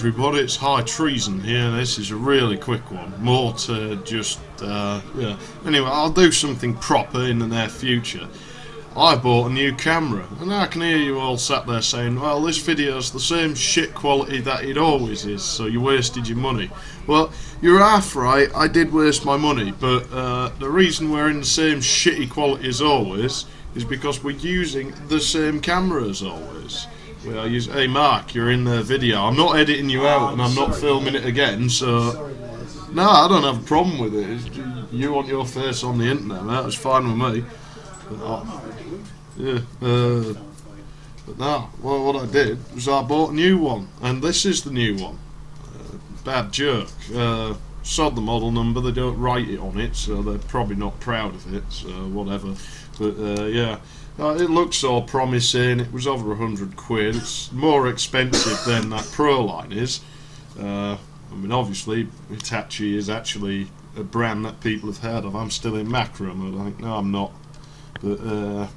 everybody, it's High Treason here. This is a really quick one, more to just, yeah. Anyway, I'll do something proper in the near future. I bought a new camera, and I can hear you all sat there saying, well, this video's the same shit quality that it always is, so you wasted your money. Well, you're half right, I did waste my money, but the reason we're in the same shitty quality as always is because we're using the same camera as always. Well, hey Mark, you're in the video. I'm not editing you out, and I'm not filming it again, so... No, I don't have a problem with it. You want your face on the internet, mate, that's fine with me. But no, well, what I did was I bought a new one, and this is the new one. Bad joke. Sod the model number, they don't write it on it, so they're probably not proud of it, so whatever. But yeah, it looks all promising. It was over £100. It's more expensive than that Pro line is. I mean, obviously, Hitachi is actually a brand that people have heard of. I'm still in macro mode, I think. No, I'm not. But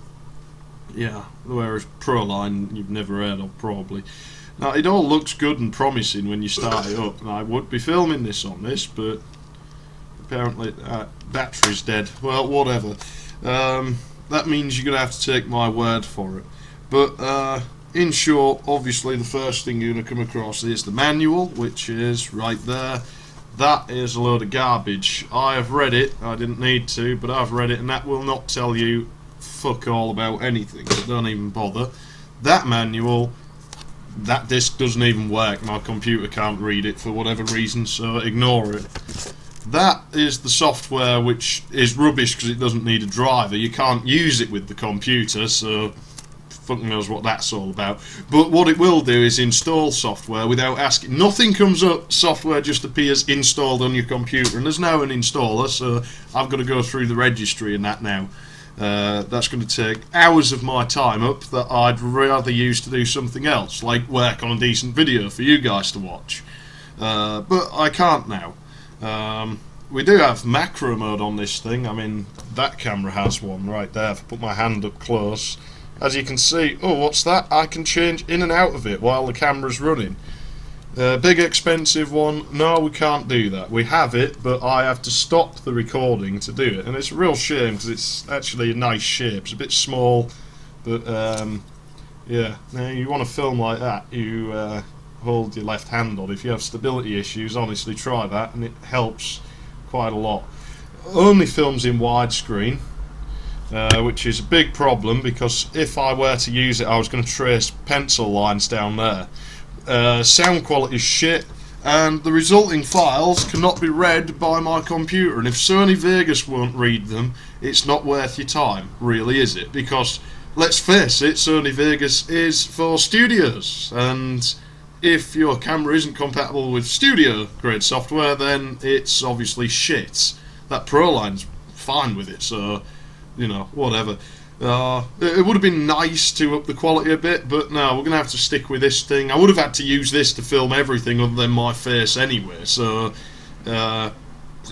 yeah, whereas Pro line you've never heard of probably. Now it all looks good and promising when you start it up, and I would be filming this on this, but apparently battery's dead. Well, whatever. That means you're gonna have to take my word for it. But in short, obviously the first thing you're gonna come across is the manual, which is right there. That is a load of garbage. I have read it. I didn't need to, but I've read it, and that will not tell you fuck all about anything, so don't even bother. That manual, that disc doesn't even work. My computer can't read it for whatever reason, so ignore it. That is the software, which is rubbish because it doesn't need a driver. You can't use it with the computer, so fuck knows what that's all about. But what it will do is install software without asking. Nothing comes up, software just appears installed on your computer, and there's now an installer, so I've got to go through the registry and that now. That's going to take hours of my time up that I'd rather use to do something else, like work on a decent video for you guys to watch. But I can't now. We do have macro mode on this thing. I mean, that camera has one right there. If I put my hand up close, as you can see, oh, what's that? I can change in and out of it while the camera's running. Big expensive one, no, we can't do that. We have it, but I have to stop the recording to do it, and it's a real shame because it's actually a nice shape. It's a bit small, but yeah. Now you want to film like that, you hold your left hand on. If you have stability issues, honestly try that, and it helps quite a lot. Only films in widescreen, which is a big problem because if I were to use it, I was going to trace pencil lines down there. Sound quality is shit, and the resulting files cannot be read by my computer, and if Sony Vegas won't read them, it's not worth your time, really, is it? Because let's face it, Sony Vegas is for studios, and if your camera isn't compatible with studio grade software, then it's obviously shit. That Pro line's fine with it, so you know, whatever. It would have been nice to up the quality a bit, but no, we're going to have to stick with this thing. I would have had to use this to film everything other than my face anyway, so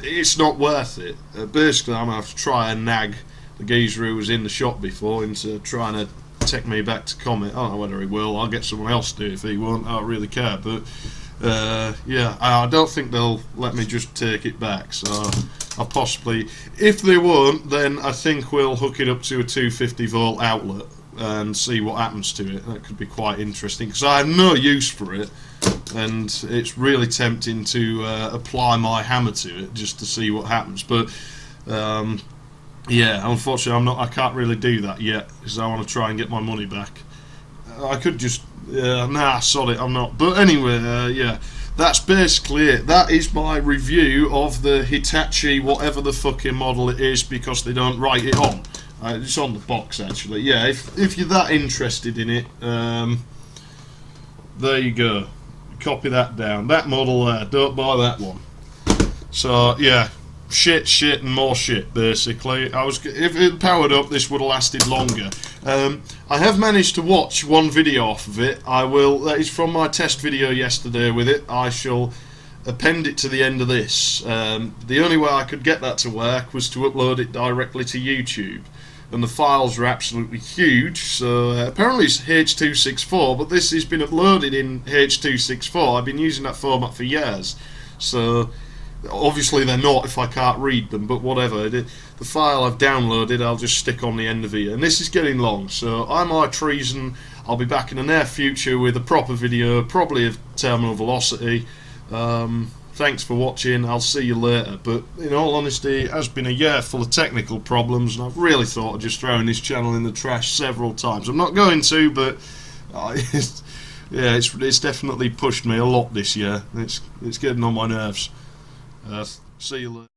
it's not worth it. Basically, I'm going to have to try and nag the geezer who was in the shop before into trying to take me back to comment. I don't know whether he will. I'll get someone else to do it if he won't. I don't really care, but yeah, I don't think they'll let me just take it back, so I'll possibly, if they won't, then I think we'll hook it up to a 250 volt outlet and see what happens to it. That could be quite interesting because I have no use for it, and it's really tempting to apply my hammer to it just to see what happens. But yeah, unfortunately I can't really do that yet because I want to try and get my money back. I could just nah, sod it, I'm not. But anyway, yeah, that's basically it. That is my review of the Hitachi whatever the fucking model it is, because they don't write it on. It's on the box actually. Yeah, if you're that interested in it, there you go. Copy that down. That model there, don't buy that one. So yeah, shit, and more shit. Basically, if it powered up, this would have lasted longer. I have managed to watch one video off of it. I will. That is from my test video yesterday with it. I shall append it to the end of this. The only way I could get that to work was to upload it directly to YouTube, and the files are absolutely huge. So apparently it's H.264, but this has been uploaded in H.264. I've been using that format for years, so obviously they're not if I can't read them, but whatever. The file I've downloaded I'll just stick on the end of it, and this is getting long, so I'm iTreason. I'll be back in the near future with a proper video, probably of terminal velocity. Thanks for watching, I'll see you later. But in all honesty, it has been a year full of technical problems, and I've really thought of just throwing this channel in the trash several times. I'm not going to, but yeah, it's definitely pushed me a lot this year. It's getting on my nerves. See you later.